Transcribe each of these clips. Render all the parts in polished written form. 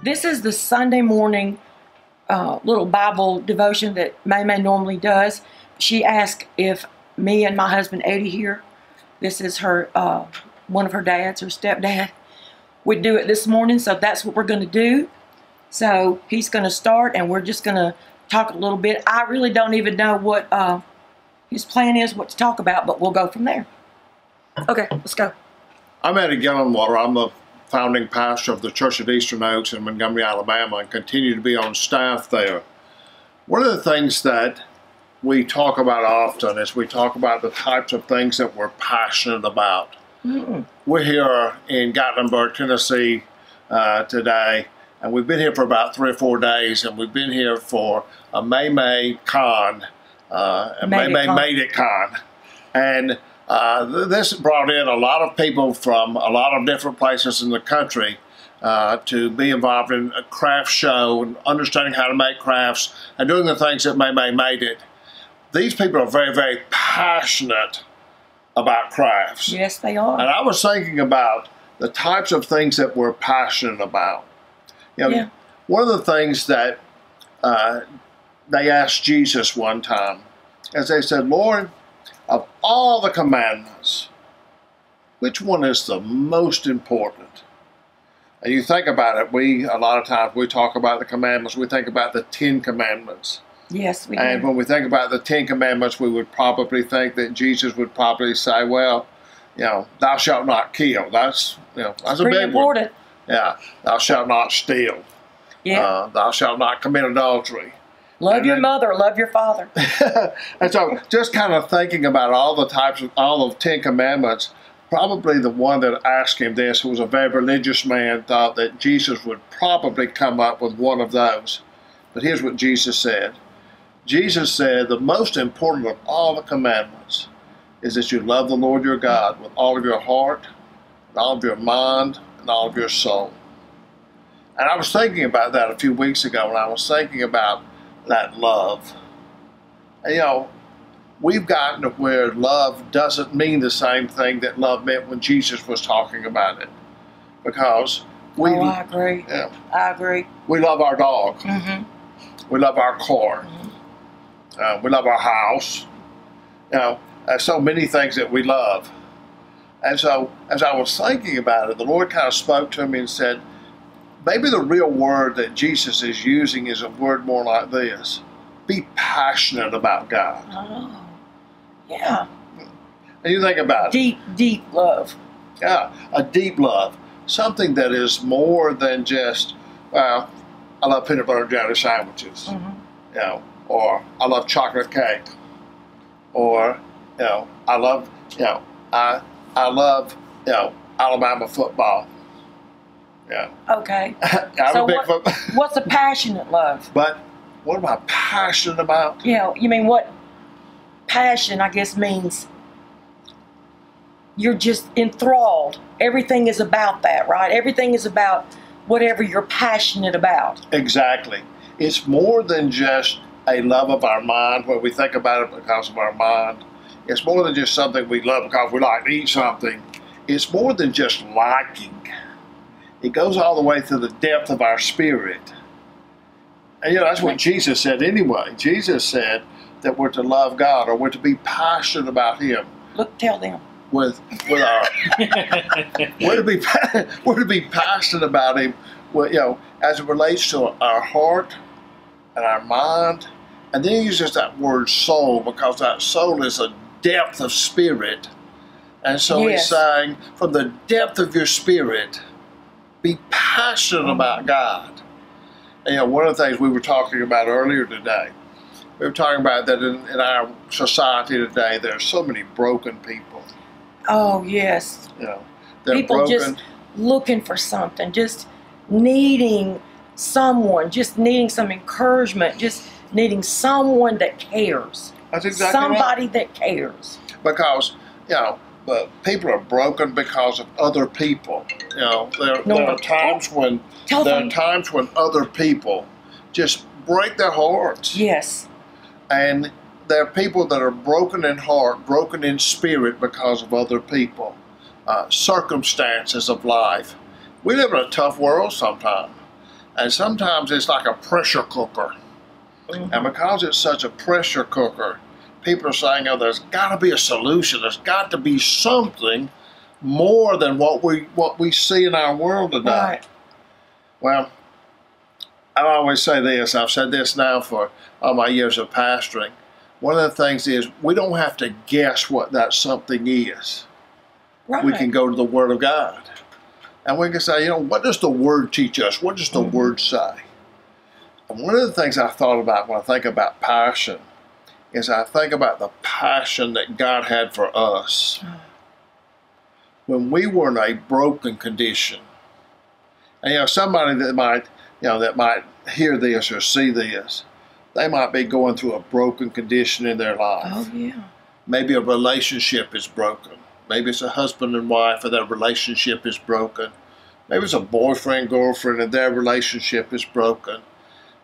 This is the Sunday morning little Bible devotion that Maymay normally does. She asked if me and my husband Eddie here, this is her one of her dads, her stepdad, would do it this morning. So that's what we're going to do. So he's going to start, and we're just going to talk a little bit. I really don't even know what his plan is, what to talk about, but we'll go from there. Okay, let's go. I'm Eddie Gillenwater. I'm the founding pastor of the Church at Eastern Oaks in Montgomery, Alabama, and continue to be on staff there. One of the things that we talk about often is we talk about the types of things that we're passionate about. We're here in Gatlinburg, Tennessee today, and we've been here for about 3 or 4 days, and we've been here for a Maymay Con, Maymay Made It Con. And this brought in a lot of people from a lot of different places in the country to be involved in a craft show and understanding how to make crafts and doing the things that Maymay Made It. These people are very, very passionate about crafts. Yes, they are. And I was thinking about the types of things that we're passionate about. You know, one of the things that they asked Jesus one time, as they said, Lord, of all the commandments, which one is the most important? And you think about it, a lot of times we talk about the commandments, we think about the 10 commandments. Yes, we do. And when we think about the 10 commandments, we would probably think that Jesus would probably say, well, you know, thou shalt not kill. That's, you know, that's a big important. one. Yeah, thou shalt not steal. Yeah. Thou shalt not commit adultery. Love your mother, love your father. And so just kind of thinking about all the 10 commandments, probably the one that asked him this, who was a very religious man, thought that Jesus would probably come up with one of those. But here's what Jesus said. Jesus said, the most important of all the commandments is that you love the Lord your God with all of your heart, and all of your mind, and all of your soul. And I was thinking about that a few weeks ago, and I was thinking about that love. And, you know, we've gotten to where love doesn't mean the same thing that love meant when Jesus was talking about it. Because I agree. Yeah, I agree. We love our dog. We love our car. We love our house. You know, there's so many things that we love. And so, as I was thinking about it, the Lord kind of spoke to me and said, maybe the real word that Jesus is using is a word more like this. Be passionate about God. Oh, yeah. And you think about it. Deep, deep love. Yeah, a deep love. Something that is more than just, well, I love peanut butter and jelly sandwiches. You know, or I love chocolate cake. Or, you know, I love, you know, I love, you know, Alabama football. Yeah. Okay. So what's a passionate love? But what am I passionate about? Yeah, you mean what passion, I guess, means you're just enthralled. Everything is about that, right? Everything is about whatever you're passionate about. Exactly. It's more than just a love of our mind, where we think about it because of our mind. It's more than just something we love because we like to eat something. It's more than just liking. It goes all the way to the depth of our spirit. And you know, that's what Jesus said anyway. Jesus said that we're to love God, or we're to be passionate about Him. Look, tell them. With our, we're to be passionate about Him. Well, you know, as it relates to our heart and our mind, and then He uses that word soul, because that soul is a depth of spirit. And so He's saying, from the depth of your spirit, be passionate about God. And, you know, one of the things we were talking about earlier today, we were talking about that in our society today, there are so many broken people. Oh, yes. You know, they're people broken. Just looking for something, just needing someone, just needing some encouragement, just needing someone that cares. That's exactly Somebody right. that cares. Because, you know, but people are broken because of other people. You know, there are times when other people just break their hearts. Yes. And there are people that are broken in heart, broken in spirit because of other people, circumstances of life. We live in a tough world sometimes. And sometimes it's like a pressure cooker. And because it's such a pressure cooker, people are saying, oh, there's got to be a solution. There's got to be something more than what we see in our world today. Right. Well, I always say this. I've said this now for all my years of pastoring. One of the things is we don't have to guess what that something is. Right. We can go to the Word of God. And we can say, what does the Word teach us? What does the Word say? And one of the things I thought about when I think about passion is I think about the passion that God had for us when we were in a broken condition. And somebody that might hear this or see this, they might be going through a broken condition in their life. Oh yeah. Maybe a relationship is broken. Maybe it's a husband and wife and their relationship is broken. Maybe it's a boyfriend, girlfriend and their relationship is broken.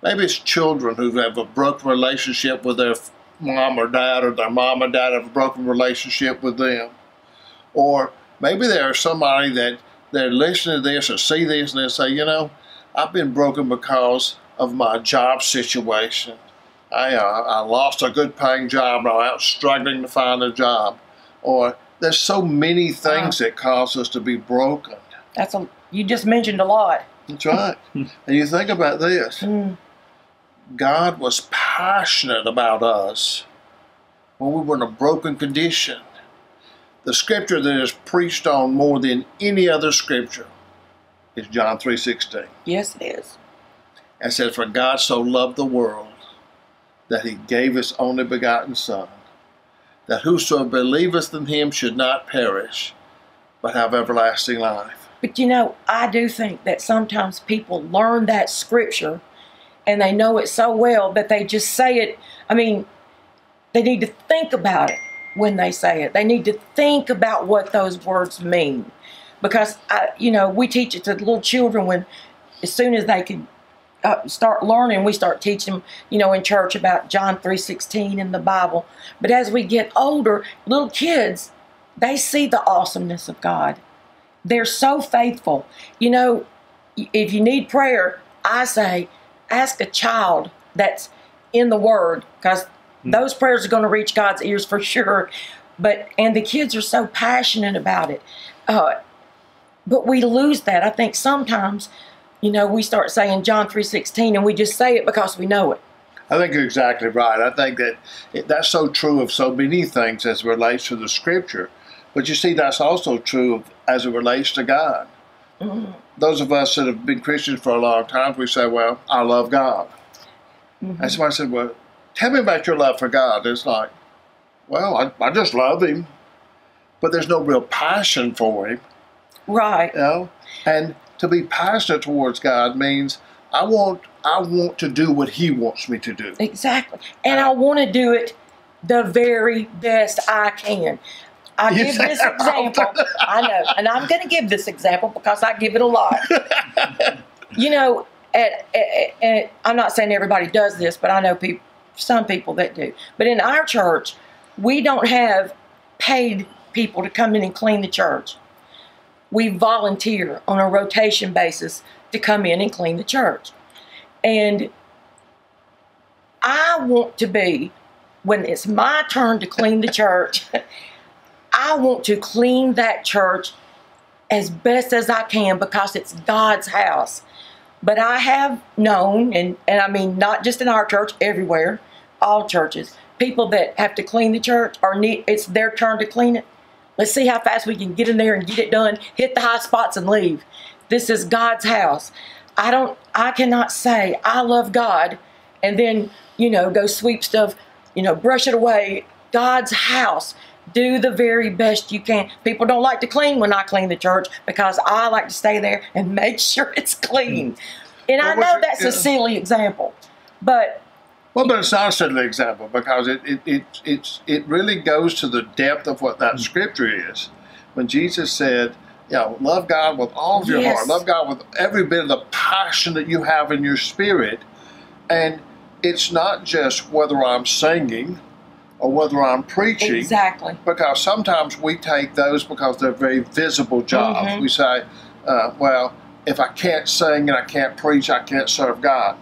Maybe it's children who have a broken relationship with their mom or their mom and dad have a broken relationship with them. Or maybe there's somebody that they're listening to this or see this and they say, I've been broken because of my job situation. I lost a good paying job and I'm out struggling to find a job. Or there's so many things that cause us to be broken. You just mentioned a lot. That's right. And you think about this. God was passionate about us when we were in a broken condition. The scripture that is preached on more than any other scripture is John 3:16. Yes, it is. It says, for God so loved the world that he gave his only begotten Son, that whosoever believeth in him should not perish, but have everlasting life. But I do think that sometimes people learn that scripture and they know it so well that they just say it. I mean, they need to think about it when they say it. They need to think about what those words mean. Because, we teach it to the little children as soon as they can start learning, we start teaching them, in church about John 3:16 in the Bible. But as we get older, little kids, they see the awesomeness of God. They're so faithful. If you need prayer, I say, ask a child that's in the Word, because those prayers are going to reach God's ears for sure. And the kids are so passionate about it. But we lose that. I think sometimes, we start saying John 3:16 and we just say it because we know it. I think you're exactly right. I think that's so true of so many things as it relates to the scripture. But you see, that's also true as it relates to God. Those of us that have been Christians for a long time, we say, well, I love God. And somebody said, well, tell me about your love for God. It's like, well, I just love him. But there's no real passion for him. Right. And to be passionate towards God means I want to do what he wants me to do. Exactly. And I want to do it the very best I can. I give this example. I know. And I'm going to give this example because I give it a lot. I'm not saying everybody does this, but I know some people that do. But in our church, we don't have paid people to come in and clean the church. We volunteer on a rotation basis to come in and clean the church. And I want to be, when it's my turn to clean the church, I want to clean that church as best as I can because it's God's house. But I have known, and I mean not just in our church, everywhere, all churches, people that have to clean the church it's their turn to clean it. Let's see how fast we can get in there and get it done, hit the high spots and leave. This is God's house. I cannot say I love God and then, go sweep stuff, brush it away. God's house. Do the very best you can. People don't like to clean when I clean the church because I like to stay there and make sure it's clean. And I know that's a silly example, but... Well, but it's not a silly example because it really goes to the depth of what that scripture is. When Jesus said, love God with all of your heart, love God with every bit of the passion that you have in your spirit. And it's not just whether I'm singing or whether I'm preaching. Exactly. Because sometimes we take those because they're very visible jobs. We say, well, if I can't sing and I can't preach, I can't serve God.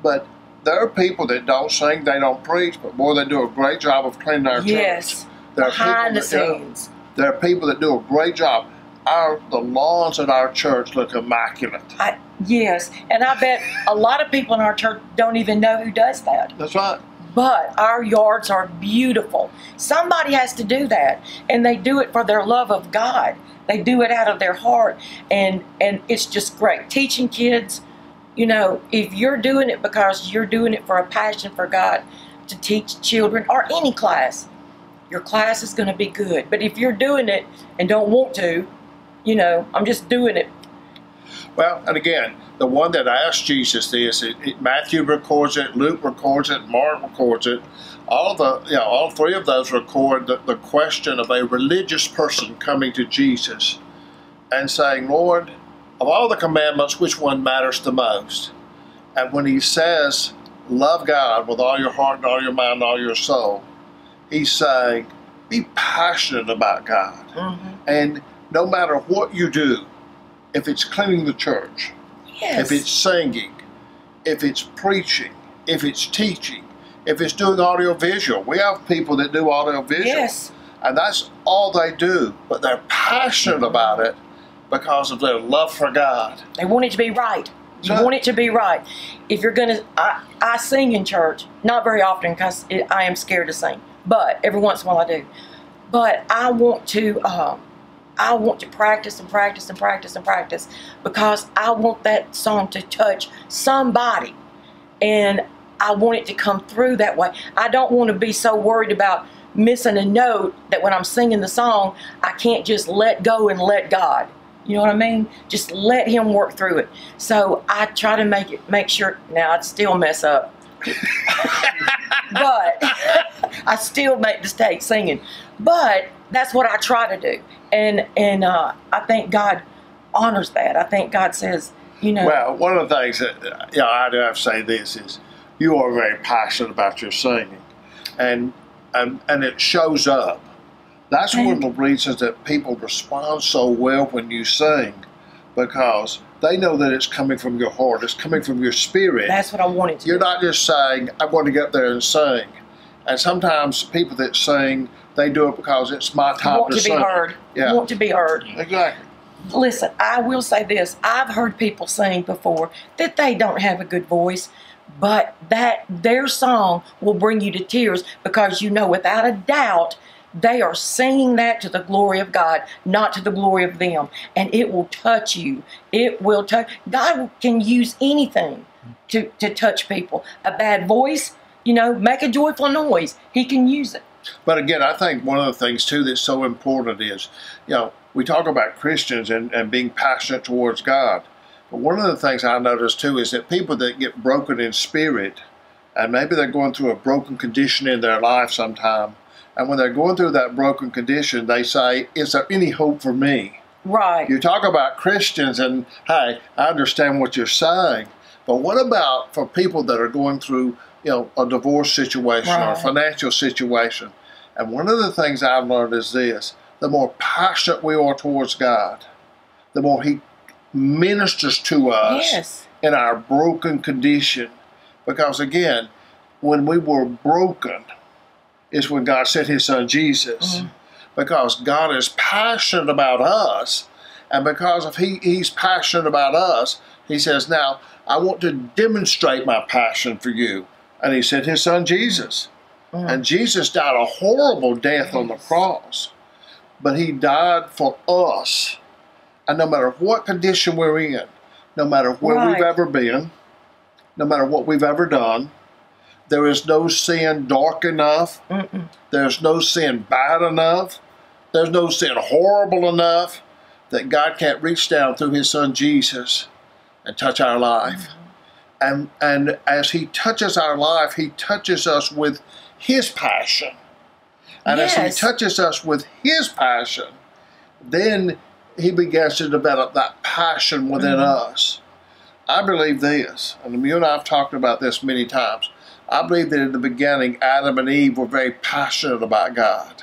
But there are people that don't sing, they don't preach, but boy, they do a great job of cleaning our Yes. church. There are Behind the people that scenes. there are people that do a great job. The lawns at our church look immaculate. Yes, and I bet a lot of people in our church don't even know who does that. That's right. But our yards are beautiful. Somebody has to do that, and they do it for their love of God. They do it out of their heart, and it's just great. Teaching kids, you know, if you're doing it because you're doing it for a passion for God, to teach children or any class, your class is going to be good. But if you're doing it and don't want to, you know, I'm just doing it. Well, and again, the one that asked Jesus this, Matthew records it, Luke records it, Mark records it. All three of those record the question of a religious person coming to Jesus and saying, Lord, of all the commandments, which one matters the most? And when he says, love God with all your heart and all your mind and all your soul, he's saying, be passionate about God. Mm-hmm. And no matter what you do, if it's cleaning the church, yes, if it's singing, if it's preaching, if it's teaching, if it's doing audio-visual. We have people that do audio-visual. Yes. And that's all they do. But they're passionate about it because of their love for God. They want it to be right. You want it to be right. If you're going to, I sing in church, not very often because I am scared to sing, but every once in a while I do. But I want to practice and practice and practice and practice because I want that song to touch somebody, and I want it to come through that way. I don't want to be so worried about missing a note that when I'm singing the song, I can't just let go and let God. You know what I mean? Just let him work through it. So I try to make sure. Now I'd still mess up, but I still make mistakes singing. But that's what I try to do, and I think God honors that. I think God says, you know. Well, one of the things that I do have to say this is, you are very passionate about your singing, and it shows up. That's one of the reasons that people respond so well when you sing, because they know that it's coming from your heart, it's coming from your spirit. That's what I wanted to do. You're not just saying, I'm going to get up there and sing. And sometimes people that sing, they do it because it's my time to sing. Want to be heard. Yeah. Want to be heard. Exactly. Listen, I will say this. I've heard people sing before that they don't have a good voice, but that their song will bring you to tears because you know without a doubt they are singing that to the glory of God, not to the glory of them. And it will touch you. It will touch. God can use anything to touch people. A bad voice, you know, make a joyful noise. He can use it. But again, I think one of the things too that's so important is, you know, we talk about Christians and being passionate towards God. But one of the things I notice too is that people that get broken in spirit, and maybe they're going through a broken condition in their life sometime, and when they're going through that broken condition, they say, is there any hope for me? Right. You talk about Christians, and hey, I understand what you're saying, but what about for people that are going through, you know, a divorce situation or a financial situation? And one of the things I've learned is this: the more passionate we are towards God, the more He ministers to us in our broken condition. Because again, when we were broken is when God sent His Son Jesus. Because God is passionate about us, and because of He's passionate about us, He says, now I want to demonstrate my passion for you. And He sent His Son Jesus. And Jesus died a horrible death on the cross, but He died for us. And no matter what condition we're in, no matter where we've ever been, no matter what we've ever done, there is no sin dark enough. There's no sin bad enough. There's no sin horrible enough that God can't reach down through His Son Jesus and touch our life. And as He touches our life, He touches us with His passion. And as He touches us with His passion, then He begins to develop that passion within us. I believe this, and you and I have talked about this many times. I believe that in the beginning, Adam and Eve were very passionate about God.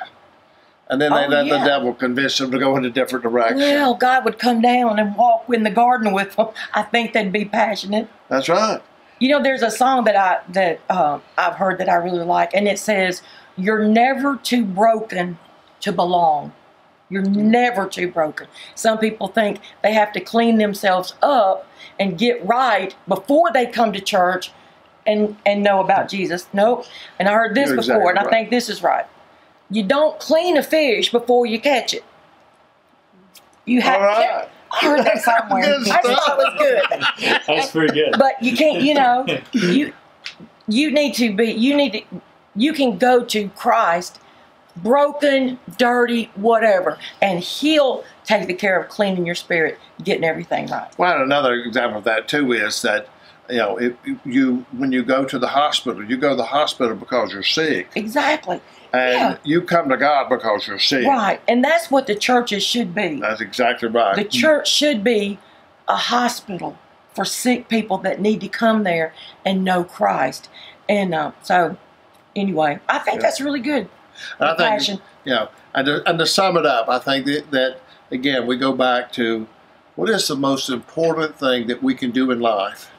And then they Oh, let yeah. the devil convince them to go in a different direction. Well, God would come down and walk in the garden with them. I think they'd be passionate. That's right. You know, there's a song that I've heard that I really like, and it says, "You're never too broken to belong. You're never too broken." Some people think they have to clean themselves up and get right before they come to church and know about Jesus. Nope. And I heard this You're before, exactly and I right. think this is right. You don't clean a fish before you catch it. You have. All right. I heard that somewhere. Good I thought it was good. That's pretty good. But you can't, you need to, you can go to Christ broken, dirty, whatever, and he'll take the care of cleaning your spirit, getting everything right. Well, another example of that too is that, when you go to the hospital, you go to the hospital because you're sick. Exactly. And Yeah. you come to God because you're sick. Right. And that's what the churches should be. That's exactly right. The church should be a hospital for sick people that need to come there and know Christ. And so, anyway, I think that's really good. And I think, Passion. and to sum it up, I think that, again, we go back to what is the most important thing that we can do in life?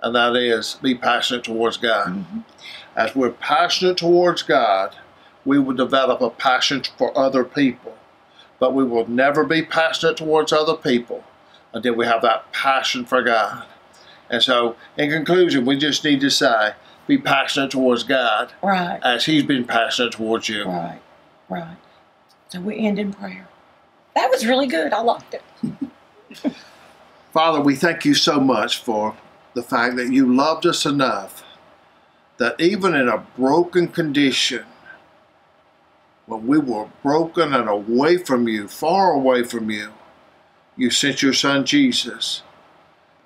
And that is be passionate towards God. Mm-hmm. As we're passionate towards God, we will develop a passion for other people. But we will never be passionate towards other people until we have that passion for God. And so, in conclusion, we just need to say, be passionate towards God Right. as He's been passionate towards you. Right. Right. So we end in prayer. That was really good. I liked it. Father, we thank you so much for the fact that you loved us enough that even in a broken condition, when we were broken and away from you, far away from you, you sent your son Jesus.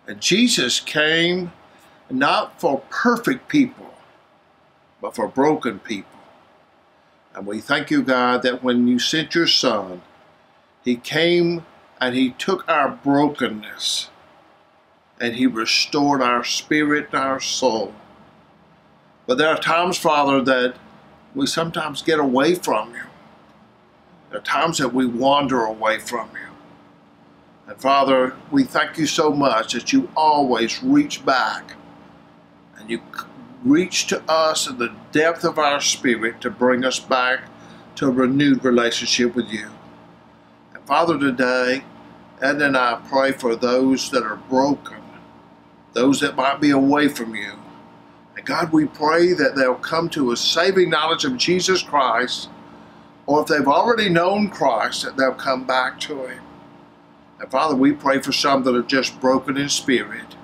And Jesus came not for perfect people, but for broken people. And we thank you, God, that when you sent your son, he came and he took our brokenness and he restored our spirit and our soul. But there are times, Father, that we sometimes get away from you. There are times that we wander away from you. And Father, we thank you so much that you always reach back and you reach to us in the depth of our spirit to bring us back to a renewed relationship with you. And Father, today, Ed and I pray for those that are broken, those that might be away from you. And God, we pray that they'll come to a saving knowledge of Jesus Christ, or if they've already known Christ, that they'll come back to Him. And Father, we pray for some that are just broken in spirit.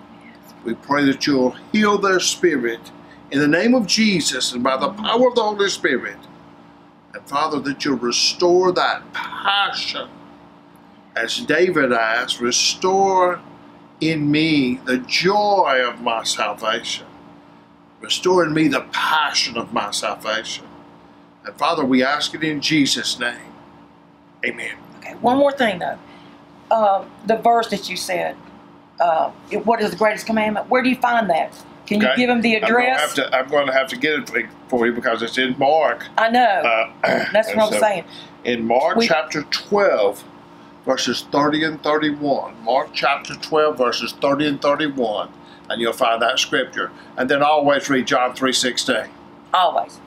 We pray that you'll heal their spirit in the name of Jesus and by the power of the Holy Spirit. And Father, that you'll restore that passion. As David asked, restore in me the joy of my salvation. Restore in me the passion of my salvation. And Father, we ask it in Jesus' name. Amen. Okay, one more thing though. The verse that you said, what is the greatest commandment? Where do you find that? Can you give him the address? I'm going to have to get it for you because it's in Mark. I know. That's what I'm saying. In Mark chapter 12, verses 30 and 31. Mark chapter 12, verses 30 and 31. And you'll find that scripture. And then always read John 3:16. Always.